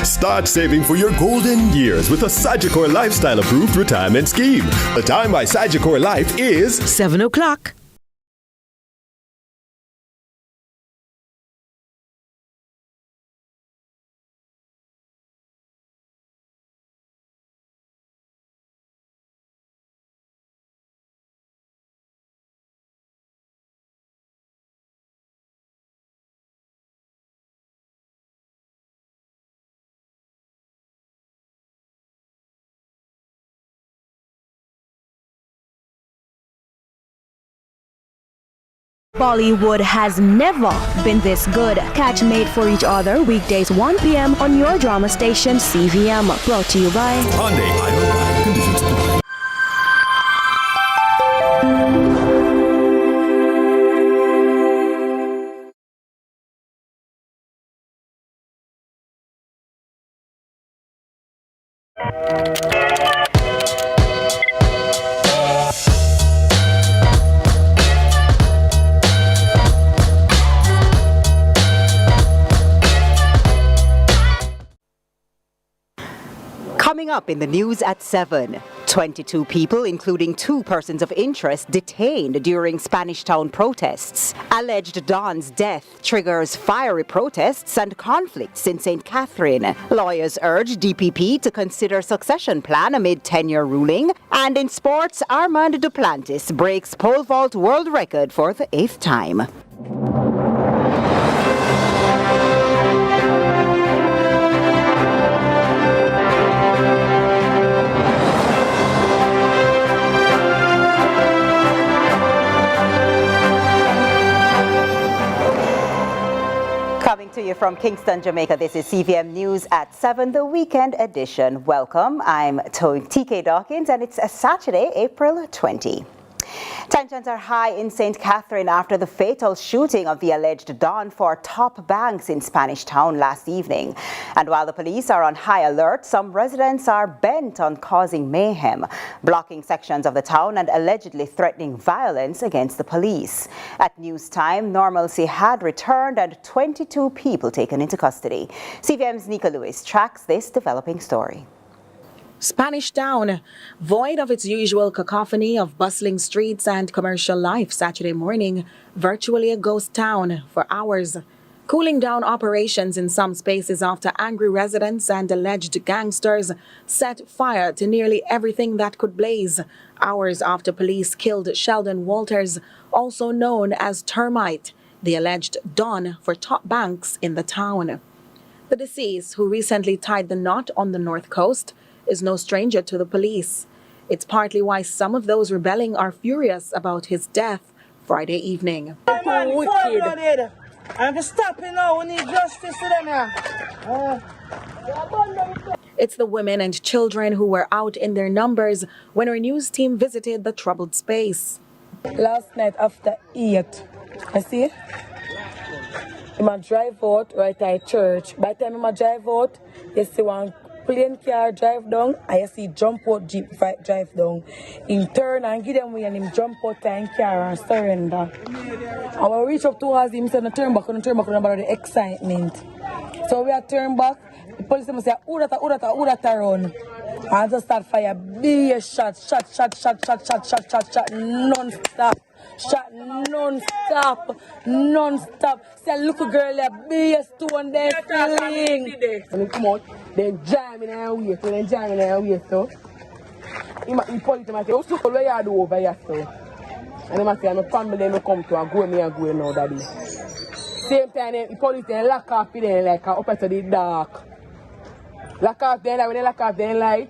Start saving for your golden years with a Sagicor Lifestyle Approved Retirement Scheme. The time by Sagicor Life is 7 o'clock. Bollywood has never been this good. Catch Made for Each Other weekdays 1 p.m. on your drama station CVM. Brought to you by Hyundai. I conditions apply. Coming up in the news at 7, 22 people, including 2 persons of interest, detained during Spanish Town protests. Alleged Don's death triggers fiery protests and conflicts in St. Catherine. Lawyers urge DPP to consider succession plan amid tenure ruling. And in sports, Armand Duplantis breaks pole vault world record for the 8th time. Coming to you from Kingston, Jamaica, this is CVM News at 7, the weekend edition. Welcome, I'm TK Dawkins, and it's a Saturday, April 20. Tensions are high in St. Catherine after the fatal shooting of the alleged Don for top banks in Spanish Town last evening. And while the police are on high alert, some residents are bent on causing mayhem, blocking sections of the town and allegedly threatening violence against the police. At news time, normalcy had returned and 22 people taken into custody. CVM's Nika Lewis tracks this developing story. Spanish Town, void of its usual cacophony of bustling streets and commercial life Saturday morning, virtually a ghost town for hours. Cooling down operations in some spaces after angry residents and alleged gangsters set fire to nearly everything that could blaze, hours after police killed Sheldon Walters, also known as Termite, the alleged Don for top banks in the town. The deceased, who recently tied the knot on the North Coast, is no stranger to the police. It's partly why some of those rebelling are furious about his death Friday evening. Wicked. I'm stopping now. We need justice to them. It's the women and children who were out in their numbers when our news team visited the troubled space. Last night after 8, I see him drive out right at church. By the time I drive out, you see one plane car drive down, I see jump out jeep drive down. In turn and give them way and him jump out and car and surrender. And when we reach up towards him, he said, no turn back about the excitement. So we are turn back, the police say, who that run? And I just start fire, be shot, non-stop. Shot non-stop. Say, look a girl, be a stone there feeling. When he come out, then jam in our waist, so. The police might say, oh, so what you do over here, so? And they might say, my family may come to and go now, daddy. Same time, the police then lock off them like up to the dark. Lock off them, when they lock off them light,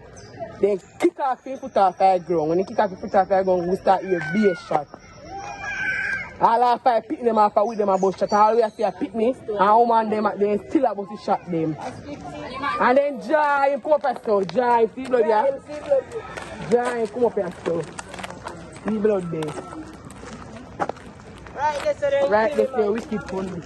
they kick off the foot off the ground. When they kick off the foot off the ground, we start hear be a shot. All our five pick them off with them about shot. All we have to pick me and woman them they still about to shot them. And then Jai come up here so. Jai, see blood there? Jai come up here so. See blood there. Right there, we keep on this.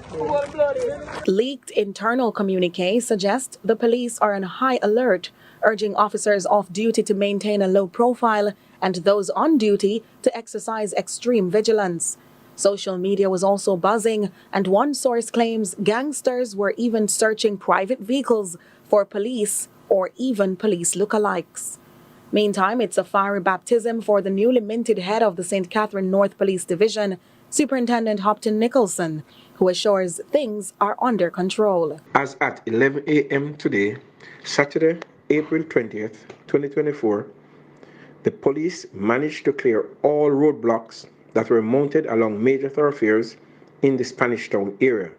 Leaked internal communique suggests the police are on high alert, urging officers off duty to maintain a low profile and those on duty to exercise extreme vigilance. Social media was also buzzing, and one source claims gangsters were even searching private vehicles for police or even police lookalikes. Meantime, it's a fiery baptism for the newly minted head of the St. Catherine North Police Division, Superintendent Hopton Nicholson, who assures things are under control. As at 11 a.m. today, Saturday, April 20th, 2024, the police managed to clear all roadblocks that were mounted along major thoroughfares in the Spanish Town area.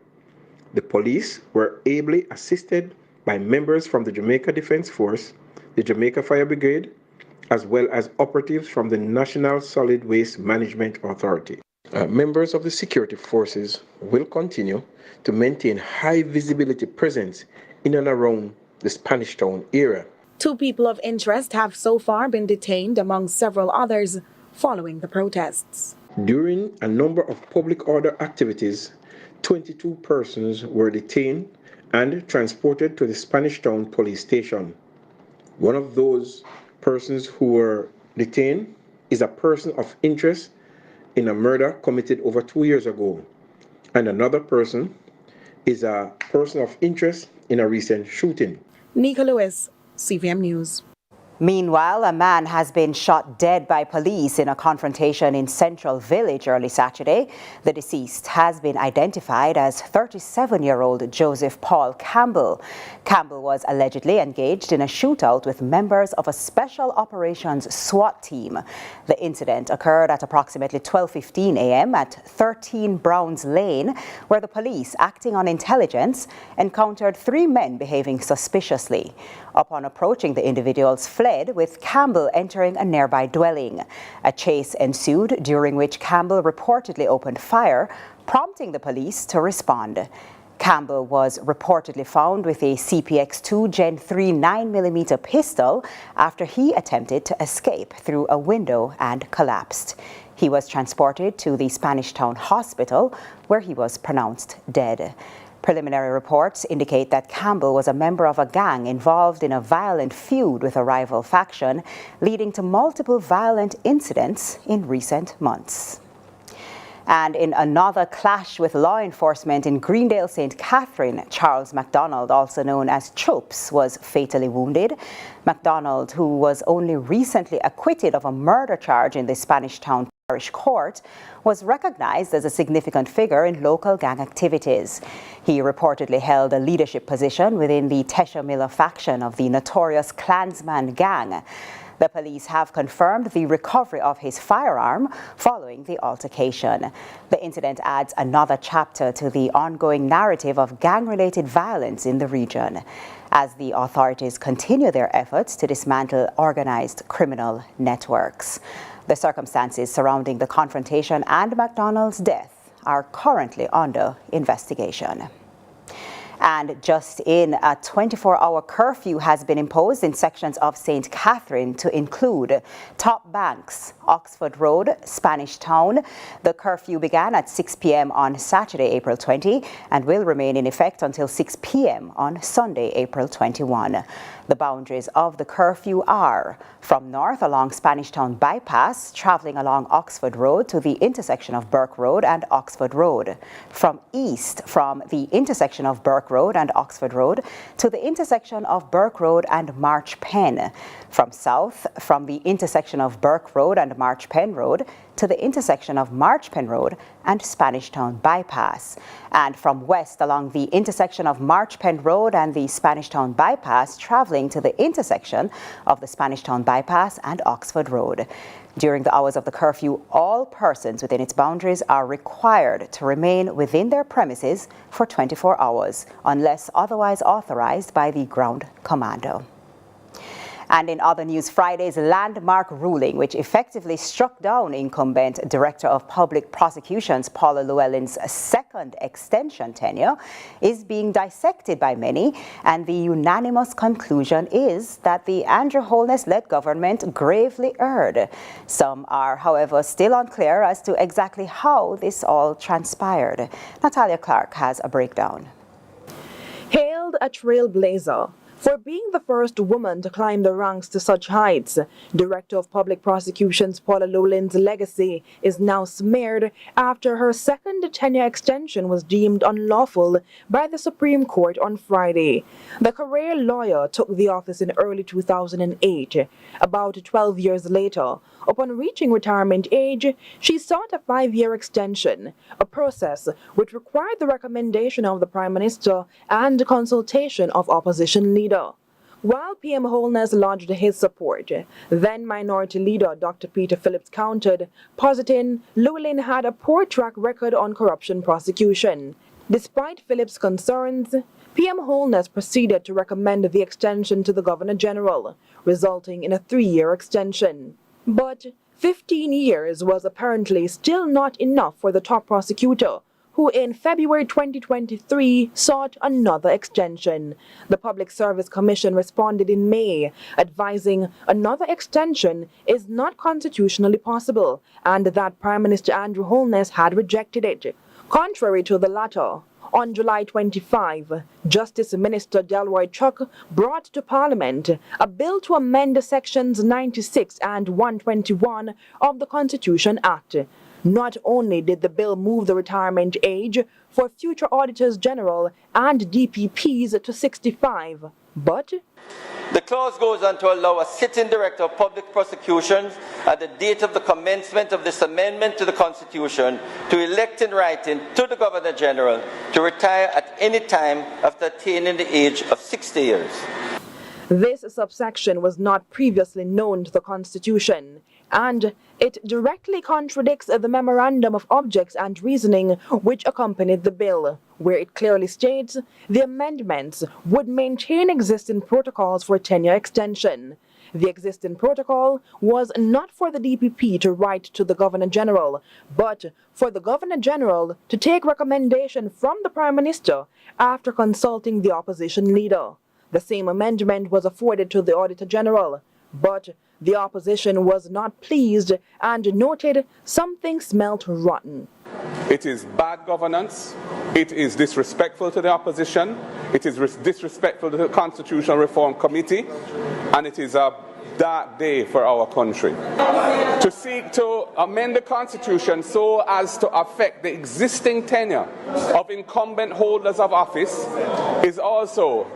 The police were ably assisted by members from the Jamaica Defense Force, the Jamaica Fire Brigade, as well as operatives from the National Solid Waste Management Authority. Members of the security forces will continue to maintain high visibility presence in and around the Spanish Town area. 2 people of interest have so far been detained, among several others, following the protests. During a number of public order activities, 22 persons were detained and transported to the Spanish Town police station. One of those persons who were detained is a person of interest in a murder committed over 2 years ago, and another person is a person of interest in a recent shooting. Nika Lewis, CVM News. Meanwhile, a man has been shot dead by police in a confrontation in Central Village early Saturday. The deceased has been identified as 37-year-old Joseph Paul Campbell. Campbell was allegedly engaged in a shootout with members of a Special Operations SWAT team. The incident occurred at approximately 12:15 a.m. at 13 Browns Lane, where the police, acting on intelligence, encountered 3 men behaving suspiciously. Upon approaching, the individuals fled, with Campbell entering a nearby dwelling. A chase ensued, during which Campbell reportedly opened fire, prompting the police to respond. Campbell was reportedly found with a CPX-2 Gen 3 9mm pistol after he attempted to escape through a window and collapsed. He was transported to the Spanish Town Hospital, where he was pronounced dead. Preliminary reports indicate that Campbell was a member of a gang involved in a violent feud with a rival faction, leading to multiple violent incidents in recent months. And in another clash with law enforcement in Greendale, St. Catherine, Charles MacDonald, also known as Choops, was fatally wounded. MacDonald, who was only recently acquitted of a murder charge in the Spanish Town Parish Court, was recognized as a significant figure in local gang activities. He reportedly held a leadership position within the Tesha Miller faction of the notorious Klansman gang. The police have confirmed the recovery of his firearm following the altercation. The incident adds another chapter to the ongoing narrative of gang-related violence in the region, as the authorities continue their efforts to dismantle organized criminal networks. The circumstances surrounding the confrontation and MacDonald's death are currently under investigation. And just in, a 24-hour curfew has been imposed in sections of St. Catherine to include Top Banks, Oxford Road, Spanish Town. The curfew began at 6 p.m. on Saturday, April 20, and will remain in effect until 6 p.m. on Sunday, April 21. The boundaries of the curfew are from north along Spanish Town Bypass, traveling along Oxford Road to the intersection of Burke Road and Oxford Road. From east, from the intersection of Burke Road and Oxford Road to the intersection of Burke Road and March Penn. From south, from the intersection of Burke Road and March Penn Road to the intersection of March Penn Road and Spanish Town Bypass. And from west along the intersection of March Penn Road and the Spanish Town Bypass, traveling to the intersection of the Spanish Town Bypass and Oxford Road. During the hours of the curfew, all persons within its boundaries are required to remain within their premises for 24 hours, unless otherwise authorized by the ground commander. And in other news, Friday's landmark ruling, which effectively struck down incumbent Director of Public Prosecutions Paula Llewellyn's second extension tenure, is being dissected by many, and the unanimous conclusion is that the Andrew Holness-led government gravely erred. Some are, however, still unclear as to exactly how this all transpired. Natalia Clark has a breakdown. Hailed a trailblazer, For being the first woman to climb the ranks to such heights, Director of Public Prosecutions Paula Lowland's legacy is now smeared after her second tenure extension was deemed unlawful by the Supreme Court on Friday. The career lawyer took the office in early 2008. About 12 years later, upon reaching retirement age, she sought a 5-year extension, a process which required the recommendation of the Prime Minister and consultation of opposition leaders. While PM Holness lodged his support, then Minority Leader Dr. Peter Phillips countered, positing Llewellyn had a poor track record on corruption prosecution. Despite Phillips' concerns, PM Holness proceeded to recommend the extension to the Governor General, resulting in a 3-year extension. But 15 years was apparently still not enough for the top prosecutor, who in February 2023 sought another extension. The Public Service Commission responded in May, advising another extension is not constitutionally possible and that Prime Minister Andrew Holness had rejected it. Contrary to the latter, on July 25, Justice Minister Delroy Chuck brought to Parliament a bill to amend Sections 96 and 121 of the Constitution Act. Not only did the bill move the retirement age for future Auditors General and DPPs to 65, but the clause goes on to allow a sitting Director of Public Prosecutions at the date of the commencement of this amendment to the Constitution to elect in writing to the Governor General to retire at any time after attaining the age of 60 years. This subsection was not previously known to the Constitution, and it directly contradicts the Memorandum of Objects and Reasoning which accompanied the bill, where it clearly states the amendments would maintain existing protocols for tenure extension. The existing protocol was not for the DPP to write to the Governor General, but for the Governor General to take recommendation from the Prime Minister after consulting the opposition leader. The same amendment was afforded to the Auditor General, but the opposition was not pleased and noted something smelt rotten. It is bad governance, it is disrespectful to the opposition, it is disrespectful to the Constitutional Reform Committee, and it is a dark day for our country. To seek to amend the Constitution so as to affect the existing tenure of incumbent holders of office is also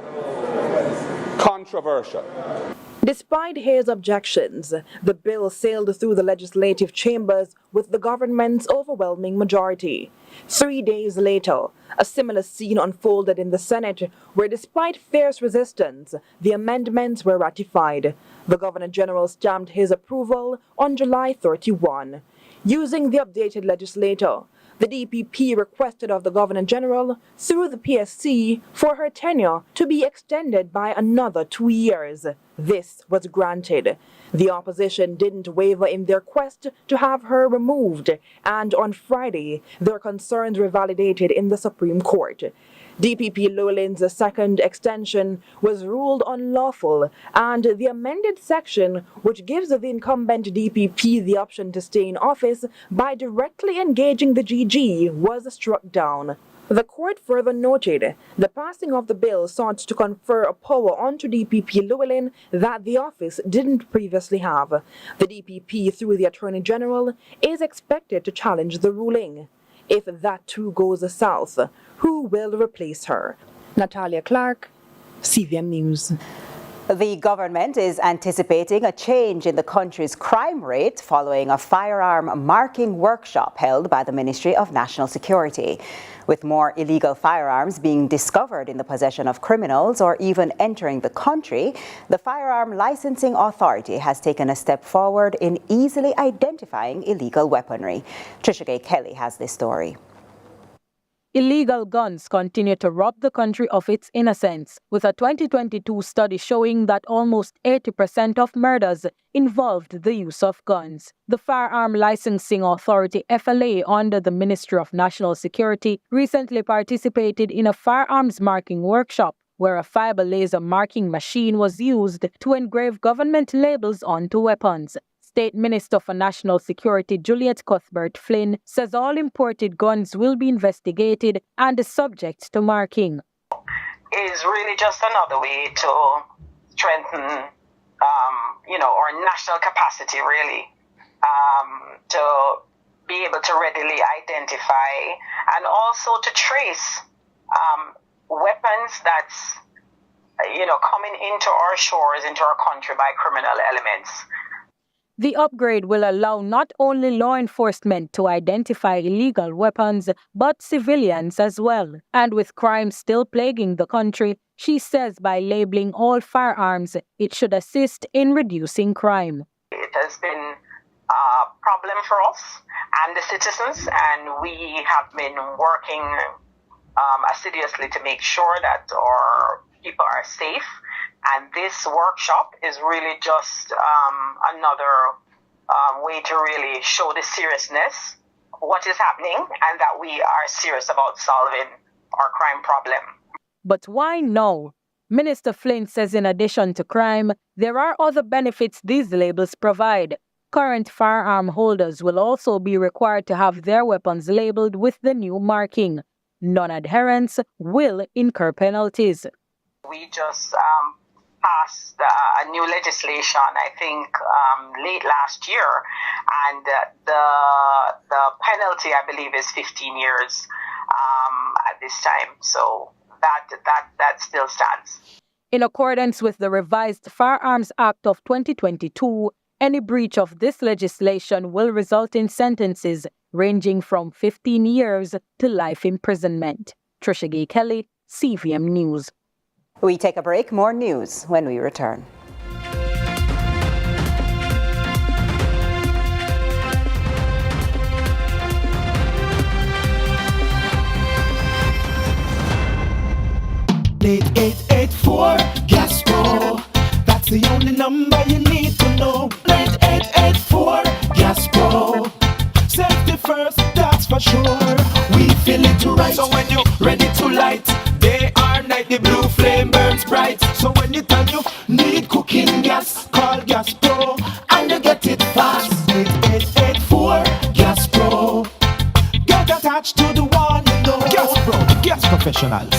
controversial. Despite his objections, the bill sailed through the legislative chambers with the government's overwhelming majority. 3 days later, a similar scene unfolded in the Senate, where despite fierce resistance, the amendments were ratified. The Governor General stamped his approval on July 31. Using the updated legislator, the DPP requested of the Governor General, through the PSC, for her tenure to be extended by another 2 years. This was granted. The opposition didn't waver in their quest to have her removed, and on Friday, their concerns were validated in the Supreme Court. DPP Llewellyn's second extension was ruled unlawful, and the amended section, which gives the incumbent DPP the option to stay in office by directly engaging the GG, was struck down. The court further noted the passing of the bill sought to confer a power onto DPP Llewellyn that the office didn't previously have. The DPP, through the Attorney General, is expected to challenge the ruling. If that too goes south, who will replace her? Natalia Clark, CVM News. The government is anticipating a change in the country's crime rate following a firearm marking workshop held by the Ministry of National Security. With more illegal firearms being discovered in the possession of criminals or even entering the country, the Firearm Licensing Authority has taken a step forward in easily identifying illegal weaponry. Trisha Gay Kelly has this story. Illegal guns continue to rob the country of its innocence, with a 2022 study showing that almost 80% of murders involved the use of guns. The Firearm Licensing Authority, FLA, under the Ministry of National Security, recently participated in a firearms marking workshop where a fiber laser marking machine was used to engrave government labels onto weapons. State Minister for National Security Juliet Cuthbert Flynn says all imported guns will be investigated and subject to marking. is really just another way to strengthen, our national capacity, really, to be able to readily identify and also to trace weapons that's, coming into our shores, into our country by criminal elements. The upgrade will allow not only law enforcement to identify illegal weapons, but civilians as well. And with crime still plaguing the country, she says by labeling all firearms, it should assist in reducing crime. It has been a problem for us and the citizens, and we have been working assiduously to make sure that our people are safe. And this workshop is really just another way to really show the seriousness of what is happening and that we are serious about solving our crime problem. But why no? Minister Flynn says in addition to crime, there are other benefits these labels provide. Current firearm holders will also be required to have their weapons labeled with the new marking. Non-adherence will incur penalties. We just passed a new legislation, I think, late last year, and the penalty, I believe, is 15 years at this time. So that still stands. In accordance with the revised Firearms Act of 2022, any breach of this legislation will result in sentences ranging from 15 years to life imprisonment. Trisha Gay Kelly, CVM News. We take a break. More news when we return. Gaspo. That's the only number you need to know. 8884 Gaspo. Safety first, that's for sure. We feel it right. So when you're ready to light, day or night, the blue flame burns bright. So when you tell you need cooking gas, call Gas Pro and you get it fast. 8884 Gas Pro. Get attached to the one you know. Gas Pro, gas professionals.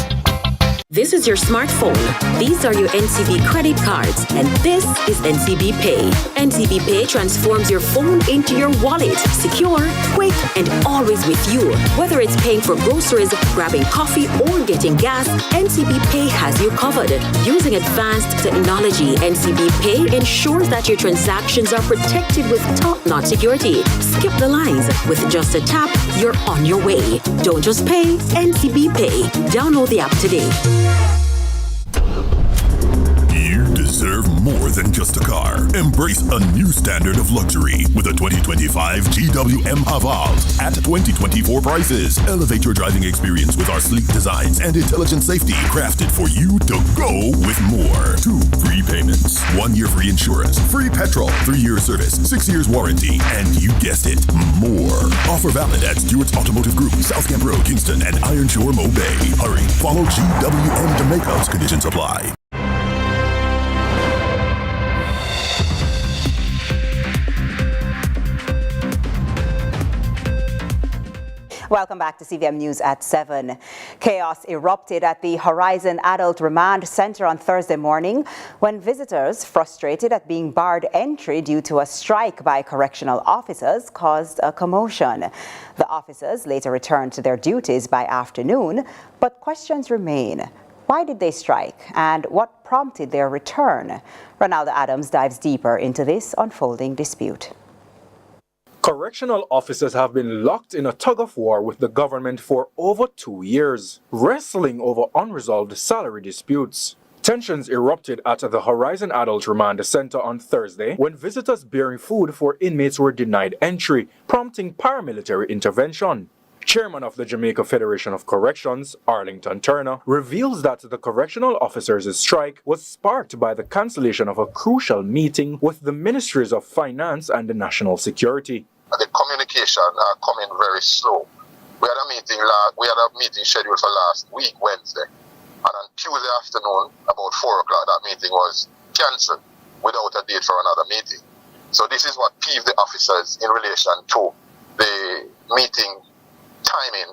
This is your smartphone. These are your NCB credit cards, and this is NCB Pay. NCB Pay transforms your phone into your wallet, secure, quick, and always with you. Whether it's paying for groceries, grabbing coffee, or getting gas, NCB Pay has you covered. Using advanced technology, NCB Pay ensures that your transactions are protected with top-notch security. Skip the lines. With just a tap, you're on your way. Don't just pay, NCB Pay. Download the app today. You deserve more than just a car. Embrace a new standard of luxury with a 2025 GWM Haval at 2024 prices. Elevate your driving experience with our sleek designs and intelligent safety, crafted for you to go with more. 2 free payments, 1 year free insurance, free petrol, 3-year service, 6 years warranty, and you guessed it, more. Offer valid at Stewart's Automotive Group, South Camp Road, Kingston, and Iron Shore, Mo Bay. Hurry, follow GWM Jamaica's conditions apply. Welcome back to CVM News at 7. Chaos erupted at the Horizon Adult Remand Center on Thursday morning when visitors, frustrated at being barred entry due to a strike by correctional officers, caused a commotion. The officers later returned to their duties by afternoon, but questions remain. Why did they strike, and what prompted their return? Ronaldo Adams dives deeper into this unfolding dispute. Correctional officers have been locked in a tug-of-war with the government for over 2 years, wrestling over unresolved salary disputes. Tensions erupted at the Horizon Adult Remand Center on Thursday when visitors bearing food for inmates were denied entry, prompting paramilitary intervention. Chairman of the Jamaica Federation of Corrections, Arlington Turner, reveals that the correctional officers' strike was sparked by the cancellation of a crucial meeting with the Ministries of Finance and National Security. The communication are coming very slow. We had a meeting scheduled for last week, Wednesday, and on Tuesday afternoon, about 4 o'clock, that meeting was cancelled without a date for another meeting. So this is what peeved the officers in relation to the meeting timing,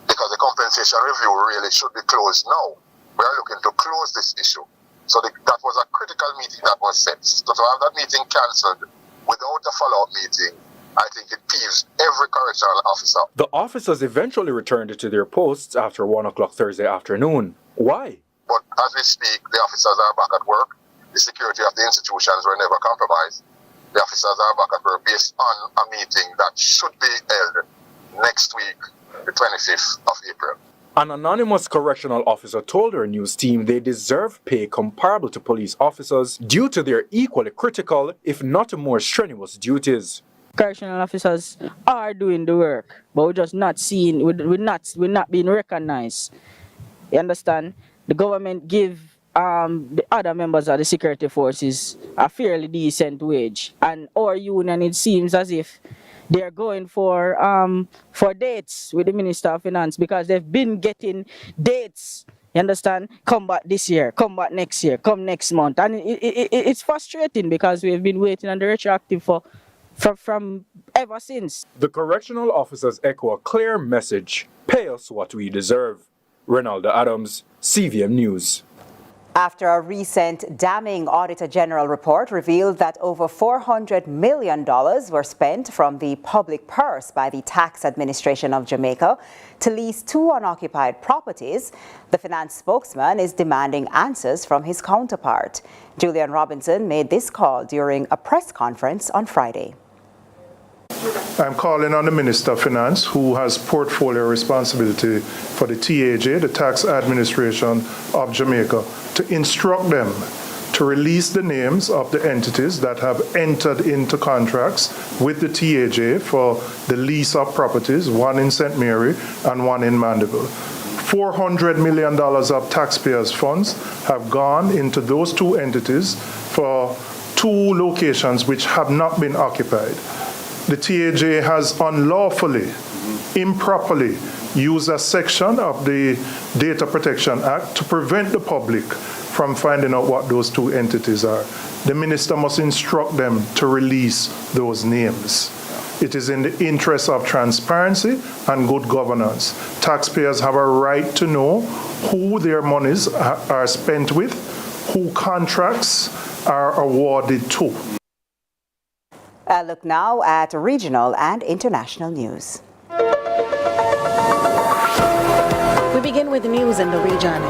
because the compensation review really should be closed now. we are looking to close this issue. So that was a critical meeting that was set. So to have that meeting cancelled without a follow-up meeting, I think it peeves every correctional officer. The officers eventually returned to their posts after 1 o'clock Thursday afternoon. Why? But as we speak, the officers are back at work. The security of the institutions were never compromised. The officers are back at work based on a meeting that should be held next week, the 25th of April. An anonymous correctional officer told our news team they deserve pay comparable to police officers due to their equally critical, if not more strenuous, duties. Correctional officers are doing the work, but we're just not seeing, we're not being recognized. You understand? The government give the other members of the security forces a fairly decent wage, and our union, it seems as if they're going for dates with the Minister of Finance because they've been getting dates. You understand? Come back this year, come back next year, come next month, and it's frustrating because we've been waiting on the retroactive from ever since. The correctional officers echo a clear message: pay us what we deserve. Ronaldo Adams, CVM News. After a recent damning Auditor General report revealed that over $400 million were spent from the public purse by the Tax Administration of Jamaica to lease 2 unoccupied properties, the finance spokesman is demanding answers from his counterpart. Julian Robinson made this call during a press conference on Friday. I'm calling on the Minister of Finance, who has portfolio responsibility for the TAJ, the Tax Administration of Jamaica, to instruct them to release the names of the entities that have entered into contracts with the TAJ for the lease of properties, one in St. Mary and one in Mandeville. $400 million of taxpayers' funds have gone into those 2 entities for 2 locations which have not been occupied. The TAJ has unlawfully, improperly used a section of the Data Protection Act to prevent the public from finding out what those 2 entities are. The minister must instruct them to release those names. It is in the interest of transparency and good governance. Taxpayers have a right to know who their monies are spent with, who contracts are awarded to. Look now at regional and international news. We begin with news in the region.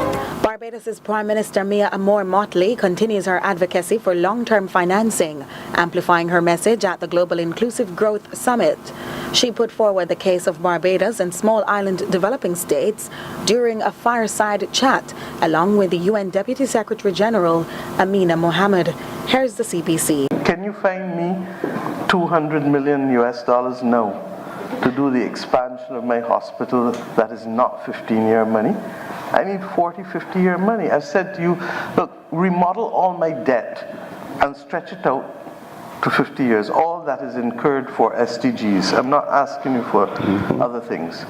Barbados' Prime Minister Mia Amor Motley continues her advocacy for long-term financing, amplifying her message at the Global Inclusive Growth Summit. She put forward the case of Barbados and small island developing states during a fireside chat along with the UN Deputy Secretary General Amina Mohammed. Here's the CBC. Can you find me $200 million now to do the expansion of my hospital that is not 15-year money? I need 40, 50-year money. I've said to you, look, remodel all my debt and stretch it out to 50 years. All that is incurred for SDGs. I'm not asking you for other things.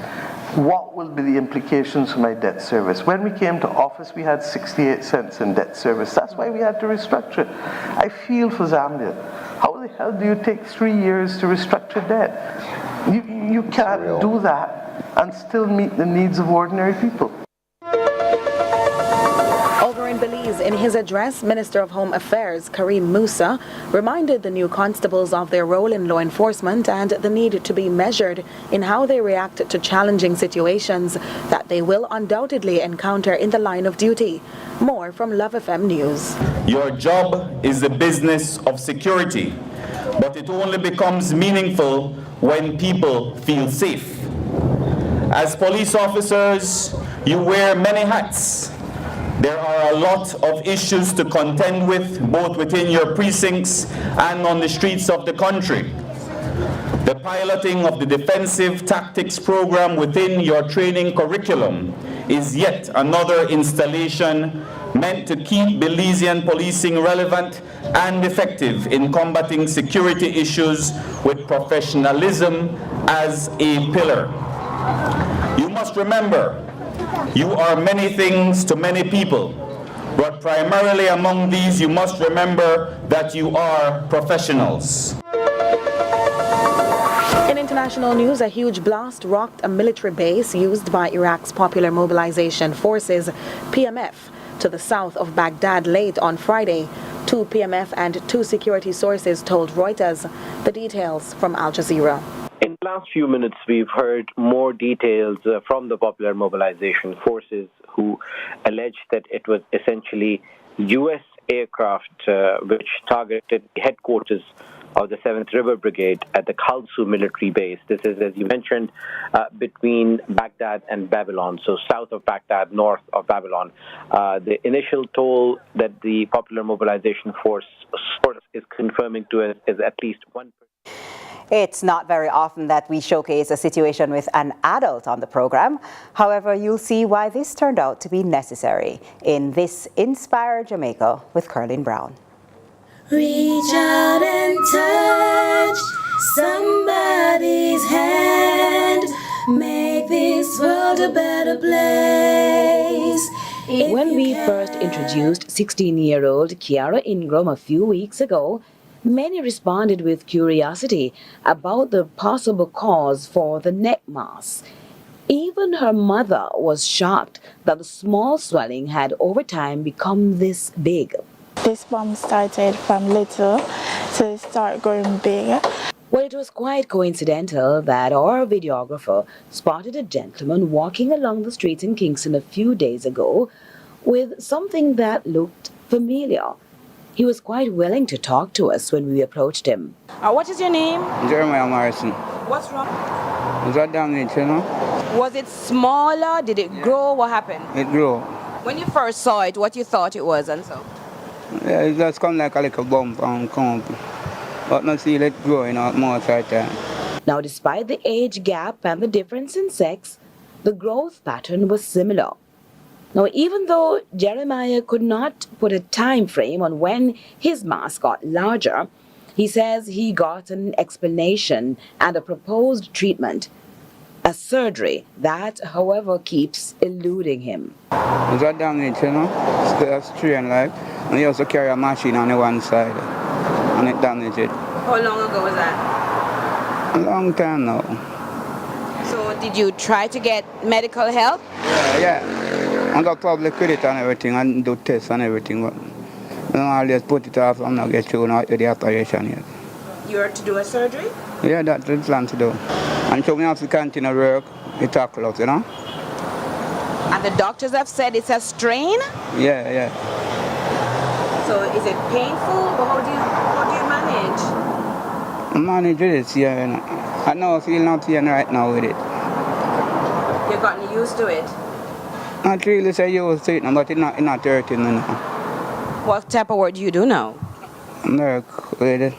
What will be the implications for my debt service? When we came to office, we had 68 cents in debt service. That's why we had to restructure it. I feel for Zambia. How the hell do you take 3 years to restructure debt? You can't do that and still meet the needs of ordinary people. Over in Belize, in his address, Minister of Home Affairs Karim Musa reminded the new constables of their role in law enforcement and the need to be measured in how they react to challenging situations that they will undoubtedly encounter in the line of duty. More from Love FM News. Your job is the business of security, but it only becomes meaningful when people feel safe. As police officers, you wear many hats. There are a lot of issues to contend with, both within your precincts and on the streets of the country. The piloting of the defensive tactics program within your training curriculum is yet another installation meant to keep Belizean policing relevant and effective in combating security issues with professionalism as a pillar. You must remember, you are many things to many people, but primarily among these, you must remember that you are professionals. In international news, a huge blast rocked a military base used by Iraq's Popular Mobilization Forces, PMF, to the south of Baghdad late on Friday. 2 PMF and 2 security sources told Reuters. The details from Al Jazeera. In the last few minutes, we've heard more details from the Popular Mobilization Forces, who alleged that it was essentially U.S. aircraft which targeted the headquarters of the 7th River Brigade at the Khalsu military base. This is, as you mentioned, between Baghdad and Babylon, so south of Baghdad, north of Babylon. The initial toll that the Popular Mobilization Force is confirming to us is at least 1%. It's not very often that we showcase a situation with an adult on the program. However, you'll see why this turned out to be necessary in this Inspire Jamaica with Curlin Brown. Reach out and touch somebody's hand. Make this world a better place. When we first introduced 16-year-old Kiara Ingram a few weeks ago, many responded with curiosity about the possible cause for the neck mass. Even her mother was shocked that the small swelling had over time become this big. This bump started from little to it start growing big. Well, it was quite coincidental that our videographer spotted a gentleman walking along the streets in Kingston a few days ago with something that looked familiar. He was quite willing to talk to us when we approached him. What is your name? Jeremiah Morrison. What's wrong? Is that damage, you know? Was it smaller? Did it grow? What happened? It grew. When you first saw it, what you thought it was and so? Yeah, it just come like a little bump and come. But not see it growing out more right there. Now, despite the age gap and the difference in sex, the growth pattern was similar. Now, even though Jeremiah could not put a time frame on when his mass got larger, he says he got an explanation and a proposed treatment, a surgery that, however, keeps eluding him. Is that damage, you know? It's strain like, and he also carry a machine on the one side, and it damaged it. How long ago was that? A long time now. So did you try to get medical help? Yeah. I got public credit and everything and do tests and everything, but I'll just put it off and not get through now to the operation yet. You're to do a surgery? Yeah, that's the plan to do. And so we have to continue work, we talk a lot, you know? And the doctors have said it's a strain? Yeah. So is it painful? How do you manage? Manage it, yeah. You know. I know I feel no pain right now with it. You've gotten used to it? Not really say used to it, but it's not hurting me now. What type of work do you do now? I work with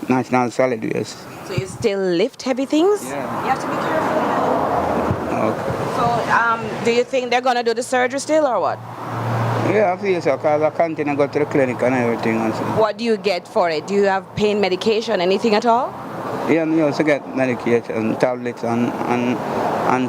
National Solid Waste. So you still lift heavy things? Yeah. You have to be careful now. Okay. So do you think they're going to do the surgery still or what? Yeah, I feel so, because I continue to go to the clinic and everything. And so. What do you get for it? Do you have pain medication, anything at all? Yeah, I also get medication, tablets and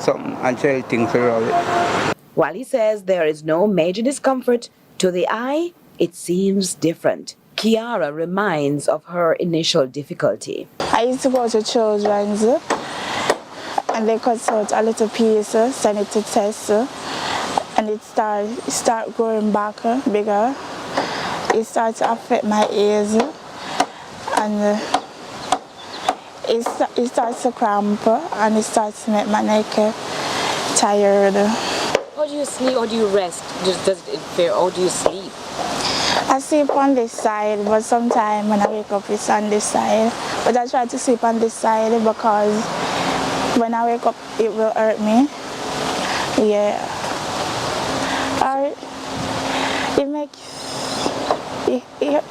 something, and gel things for it. While he says there is no major discomfort, to the eye, it seems different. Kiara reminds of her initial difficulty. I used to go to children's and they cut out a little piece, send it to test, and it start growing back bigger. It starts to affect my ears and it starts to cramp and it starts to make my neck tired. How do you sleep or do you rest? Or do you sleep? I sleep on this side, but sometimes when I wake up it's on this side. But I try to sleep on this side because when I wake up it will hurt me. Yeah.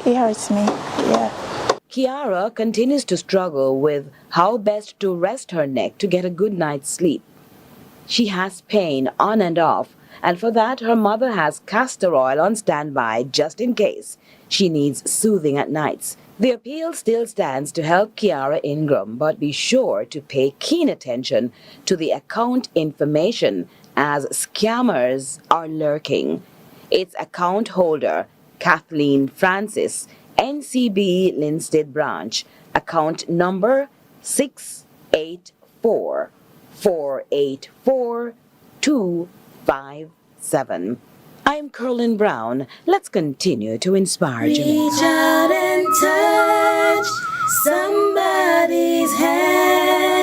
It hurts me, yeah. Kiara continues to struggle with how best to rest her neck to get a good night's sleep. She has pain on and off, and for that her mother has castor oil on standby just in case she needs soothing at nights. The appeal still stands to help Kiara Ingram, but be sure to pay keen attention to the account information as scammers are lurking. Its account holder, Kathleen Francis, NCB Linstead branch, account number 6 844-884-257. I'm Curlin Brown. Let's continue to inspire Jamaica. Reach out and touch somebody's hand.